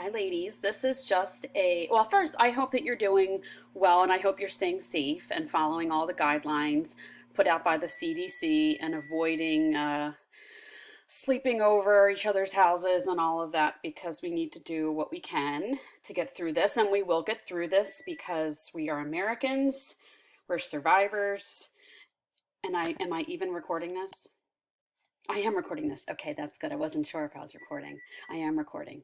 Hi, ladies. This is just well, first, I hope that you're doing well and I hope you're staying safe and following all the guidelines put out by the CDC and avoiding sleeping over each other's houses and all of that because we need to do what we can to get through this. And we will get through this because we are Americans, we're survivors. And am I even recording this? I am recording this. Okay, that's good. I wasn't sure if I was recording. I am recording.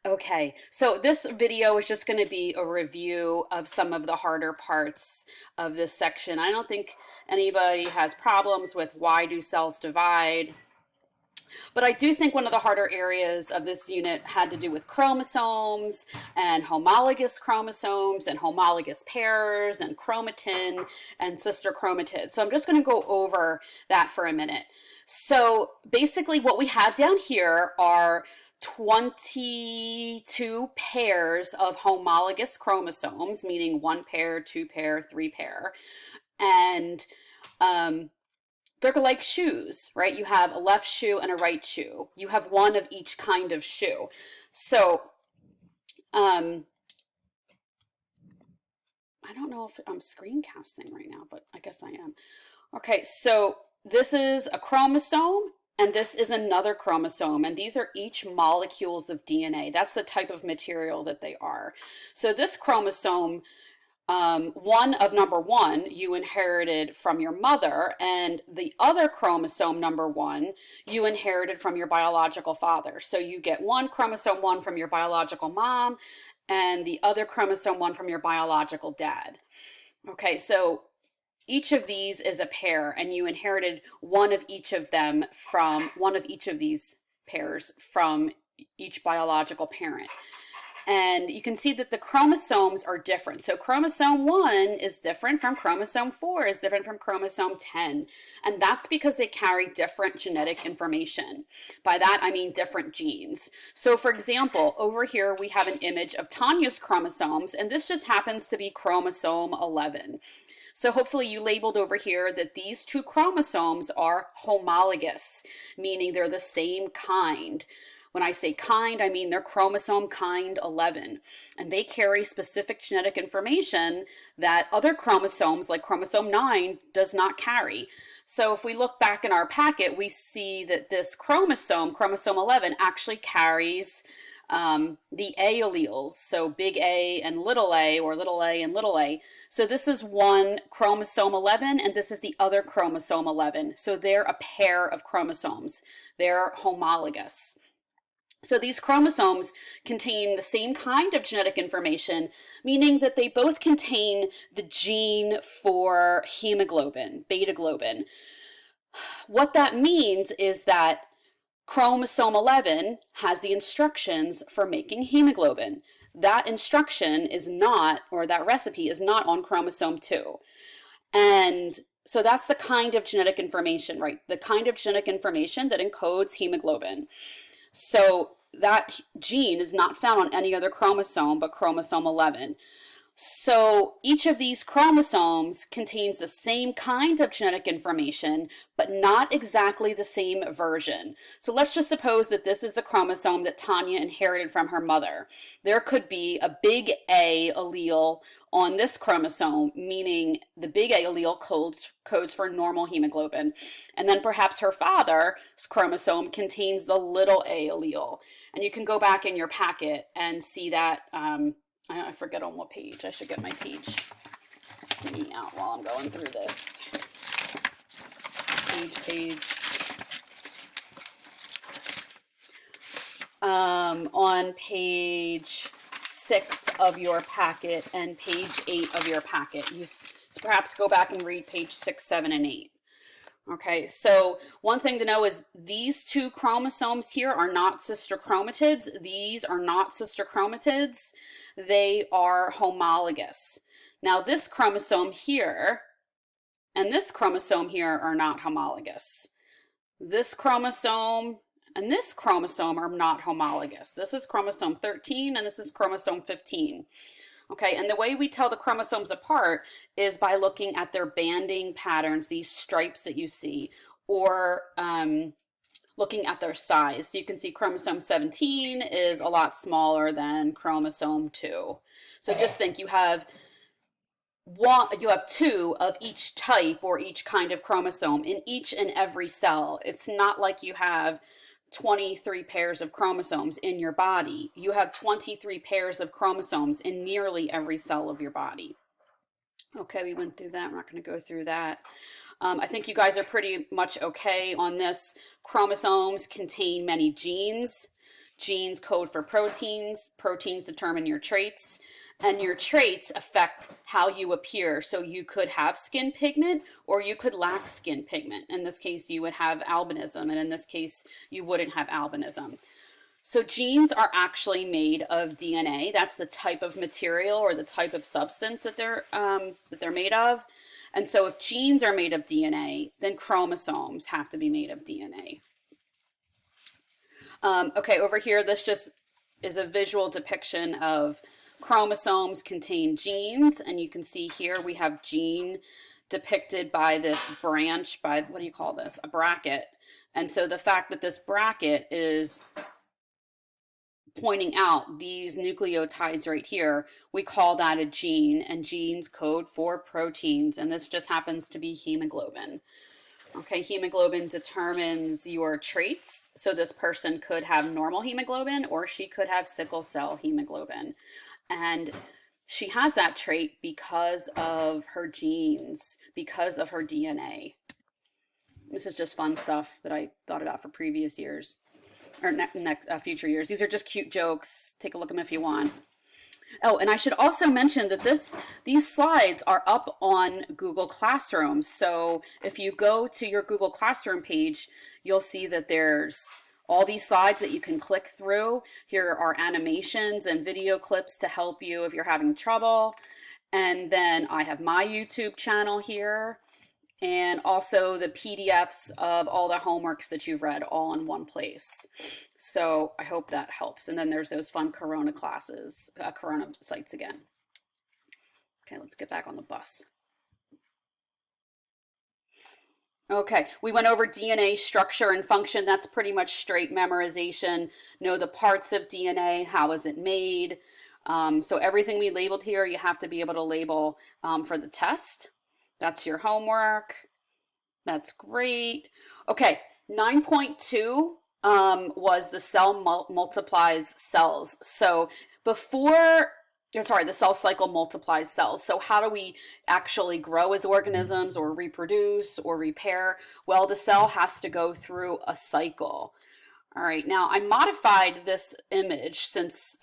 Okay, so this video is just going to be a review of some of the harder parts of this section. I don't think anybody has problems with why do cells divide, but I do think one of the harder areas of this unit had to do with chromosomes and homologous pairs and chromatin and sister chromatids. So I'm just going to go over that for a minute. So basically what we have down here are 22 pairs of homologous chromosomes, meaning 1 pair, 2 pair, 3 pair. And they're like shoes, right? You have a left shoe and a right shoe. You have one of each kind of shoe. So I don't know if I'm screencasting right now, but I guess I am. Okay, so this is a chromosome. And this is another chromosome, and these are each molecules of DNA. That's the type of material that they are. So this chromosome, one of number 1, you inherited from your mother, and the other chromosome, number 1, you inherited from your biological father. So you get one chromosome 1 from your biological mom, and the other chromosome 1 from your biological dad. Okay, so each of these is a pair, and you inherited one of each of them from one of each of these pairs from each biological parent. And you can see that the chromosomes are different. So chromosome 1 is different from chromosome 4, is different from chromosome 10. And that's because they carry different genetic information. By that, I mean different genes. So for example, over here, we have an image of Tanya's chromosomes, and this just happens to be chromosome 11. So hopefully you labeled over here that these 2 chromosomes are homologous, meaning they're the same kind. When I say kind, I mean they're chromosome kind 11, and they carry specific genetic information that other chromosomes, like chromosome 9, does not carry. So if we look back in our packet, we see that this chromosome 11, actually carries the A alleles, so big A and little a, or little a and little a. So this is one chromosome 11, and this is the other chromosome 11. So they're a pair of chromosomes. They're homologous. So these chromosomes contain the same kind of genetic information, meaning that they both contain the gene for hemoglobin, beta globin. What that means is that chromosome 11 has the instructions for making hemoglobin. That instruction is not, or that recipe is not on chromosome 2. And so that's the kind of genetic information, right? The kind of genetic information that encodes hemoglobin. So that gene is not found on any other chromosome but chromosome 11. So each of these chromosomes contains the same kind of genetic information, but not exactly the same version. So let's just suppose that this is the chromosome that Tanya inherited from her mother. There could be a big A allele on this chromosome, meaning the big A allele codes for normal hemoglobin. And then perhaps her father's chromosome contains the little a allele. And you can go back in your packet and see that I forget on what page. I should get my page out while I'm going through this. Page. On page 6 of your packet and page 8 of your packet. You perhaps go back and read page 6, 7, and 8. Okay, so one thing to know is these 2 chromosomes here are not sister chromatids. These are not sister chromatids. They are homologous. Now this chromosome here and this chromosome here are not homologous. This chromosome and this chromosome are not homologous. This is chromosome 13 and this is chromosome 15. Okay, and the way we tell the chromosomes apart is by looking at their banding patterns, these stripes that you see, or looking at their size. So you can see chromosome 17 is a lot smaller than chromosome 2. So just think you have two of each type or each kind of chromosome in each and every cell. It's not like you have 23 pairs of chromosomes in your body. You have 23 pairs of chromosomes in nearly every cell of your body. Okay, we went through that. We're not going to go through that. I think you guys are pretty much okay on this. Chromosomes contain many genes. Genes code for proteins. Proteins determine your traits. And your traits affect how you appear. So you could have skin pigment or you could lack skin pigment. In this case, you would have albinism. And in this case, you wouldn't have albinism. So genes are actually made of DNA. That's the type of material or the type of substance that they're made of. And so if genes are made of DNA, then chromosomes have to be made of DNA. Okay, over here, this just is a visual depiction of chromosomes contain genes. And you can see here we have gene depicted by this branch, by, what do you call this? A bracket. And so the fact that this bracket is pointing out these nucleotides right here, we call that a gene, and genes code for proteins, and this just happens to be hemoglobin. Okay, hemoglobin determines your traits, so this person could have normal hemoglobin or she could have sickle cell hemoglobin, and she has that trait because of her genes, because of her DNA. This is just fun stuff that I thought about for previous years. Or future years. These are just cute jokes. Take a look at them if you want. Oh, and I should also mention that these slides are up on Google Classroom. So if you go to your Google Classroom page, you'll see that there's all these slides that you can click through. Here are animations and video clips to help you if you're having trouble. And then I have my YouTube channel here, and also the PDFs of all the homeworks that you've read all in one place. So I hope that helps. And then there's those fun Corona classes, Corona sites again. Okay, let's get back on the bus. Okay, we went over DNA structure and function. That's pretty much straight memorization. Know the parts of DNA, how is it made? So everything we labeled here, you have to be able to label for the test. That's your homework. That's great. Okay, 9.2 was the cell multiplies cells. So the cell cycle multiplies cells. So how do we actually grow as organisms or reproduce or repair? Well, the cell has to go through a cycle. All right, now I modified this image since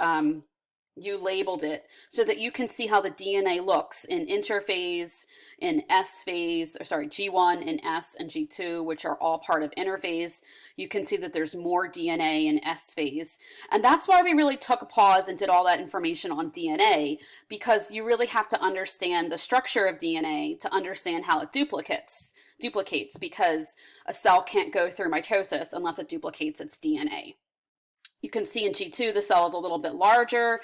you labeled it so that you can see how the DNA looks in interphase, in S phase, or sorry, G1 and S and G2, which are all part of interphase. You can see that there's more DNA in S phase. And that's why we really took a pause and did all that information on DNA, because you really have to understand the structure of DNA to understand how it duplicates, because a cell can't go through mitosis unless it duplicates its DNA. You can see in G2, the cell is a little bit larger.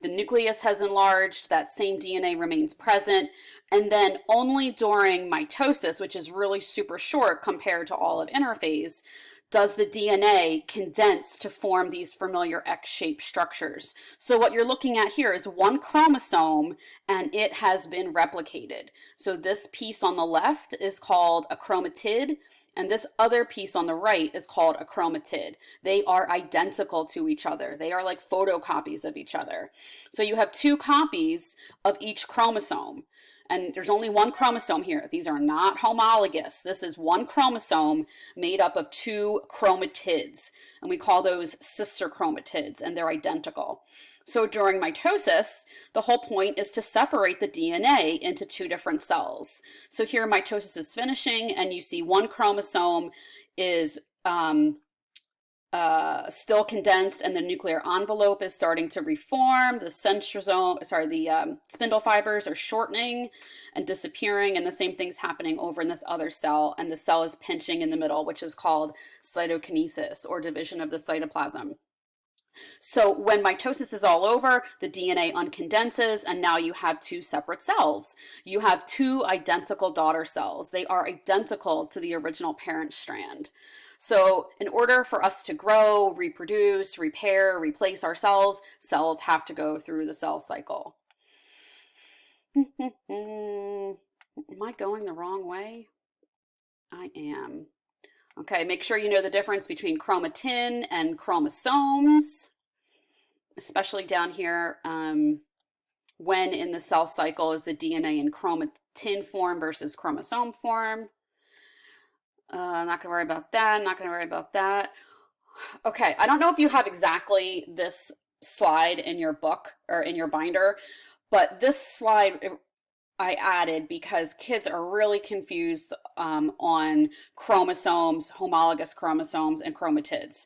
The nucleus has enlarged. That same DNA remains present. And then only during mitosis, which is really super short compared to all of interphase, does the DNA condense to form these familiar X-shaped structures. So what you're looking at here is one chromosome, and it has been replicated. So this piece on the left is called a chromatid, and this other piece on the right is called a chromatid. They are identical to each other. They are like photocopies of each other. So you have two copies of each chromosome. And there's only one chromosome here. These are not homologous. This is one chromosome made up of two chromatids. And we call those sister chromatids, and they're identical. So during mitosis, the whole point is to separate the DNA into two different cells. So here mitosis is finishing, and you see one chromosome is still condensed, and the nuclear envelope is starting to reform. The spindle fibers are shortening and disappearing, and the same thing's happening over in this other cell, and the cell is pinching in the middle, which is called cytokinesis, or division of the cytoplasm. So when mitosis is all over, the DNA uncondenses, and now you have two separate cells. You have two identical daughter cells. They are identical to the original parent strand. So in order for us to grow, reproduce, repair, replace our cells, cells have to go through the cell cycle. Am I going the wrong way? I am. Okay, make sure you know the difference between chromatin and chromosomes, especially down here. When in the cell cycle is the DNA in chromatin form versus chromosome form. Not gonna worry about that, not gonna worry about that. Okay, I don't know if you have exactly this slide in your book or in your binder, but this slide I added because kids are really confused on chromosomes, homologous chromosomes, and chromatids.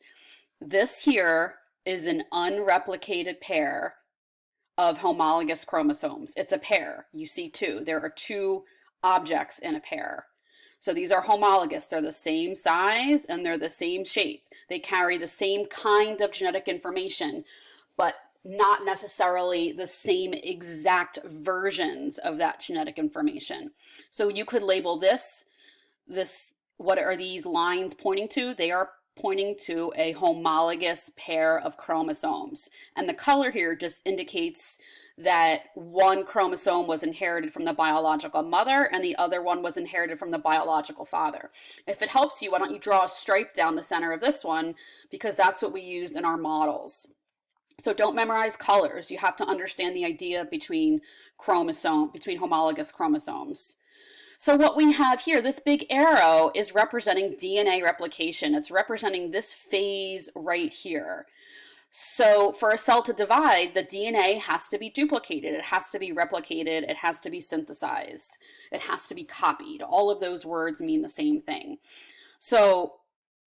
This here is an unreplicated pair of homologous chromosomes. It's a pair. You see two. There are two objects in a pair. So these are homologous. They're the same size and they're the same shape. They carry the same kind of genetic information, but not necessarily the same exact versions of that genetic information. So you could label this, what are these lines pointing to? They are pointing to a homologous pair of chromosomes. And the color here just indicates that one chromosome was inherited from the biological mother and the other one was inherited from the biological father. If it helps you, why don't you draw a stripe down the center of this one, because that's what we used in our models. So don't memorize colors. You have to understand the idea between homologous chromosomes. So what we have here, this big arrow is representing DNA replication. It's representing this phase right here. So for a cell to divide, the DNA has to be duplicated. It has to be replicated. It has to be synthesized. It has to be copied. All of those words mean the same thing. So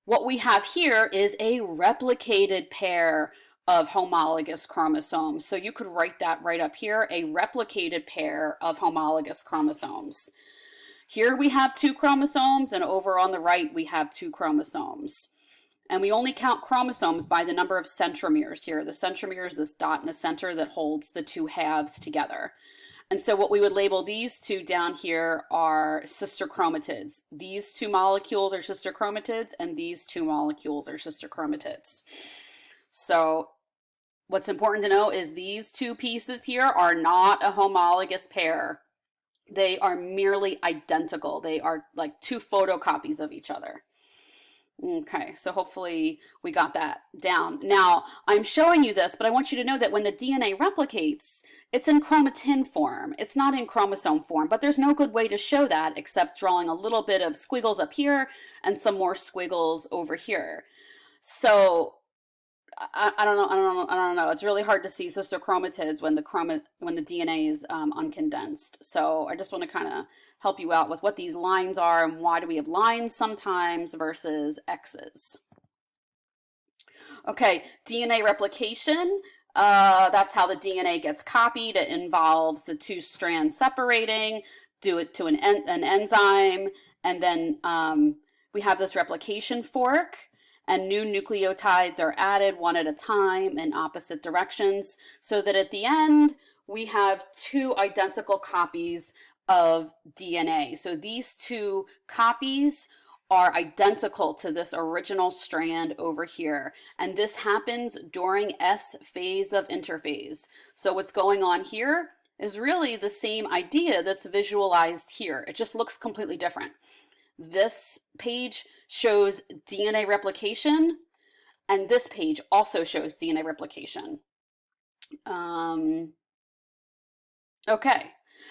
what we have here is a replicated pair of homologous chromosomes. So you could write that right up here, a replicated pair of homologous chromosomes. Here we have two chromosomes, and over on the right we have two chromosomes. And we only count chromosomes by the number of centromeres here. The centromere is this dot in the center that holds the two halves together. And so what we would label these two down here are sister chromatids. These two molecules are sister chromatids, and these two molecules are sister chromatids. So what's important to know is these two pieces here are not a homologous pair. They are merely identical. They are like two photocopies of each other. Okay, so hopefully we got that down. Now, I'm showing you this, but I want you to know that when the DNA replicates, it's in chromatin form. It's not in chromosome form, but there's no good way to show that except drawing a little bit of squiggles up here and some more squiggles over here. So I don't know. It's really hard to see sister chromatids when the DNA is uncondensed. So I just want to kind of help you out with what these lines are and why do we have lines sometimes versus X's. Okay, DNA replication. That's how the DNA gets copied. It involves the two strands separating, do it to an enzyme, and then we have this replication fork. And new nucleotides are added one at a time in opposite directions so that at the end we have two identical copies of DNA. So these two copies are identical to this original strand over here. And this happens during S phase of interphase. So what's going on here is really the same idea that's visualized here. It just looks completely different. This page shows DNA replication, and this page also shows DNA replication. Okay,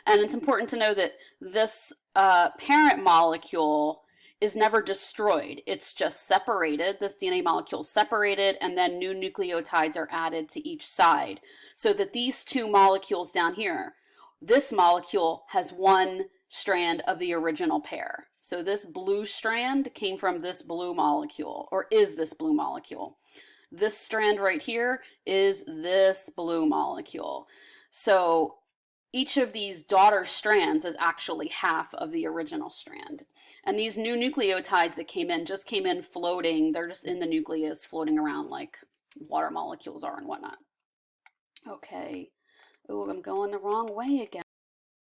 and it's important to know that this parent molecule is never destroyed. It's just separated. This DNA molecule is separated, and then new nucleotides are added to each side so that these two molecules down here, this molecule has one strand of the original pair. So this blue strand came from this blue molecule, or is this blue molecule. This strand right here is this blue molecule. So each of these daughter strands is actually half of the original strand. And these new nucleotides that just came in floating. They're just in the nucleus floating around like water molecules are and whatnot. Okay. Oh, I'm going the wrong way again.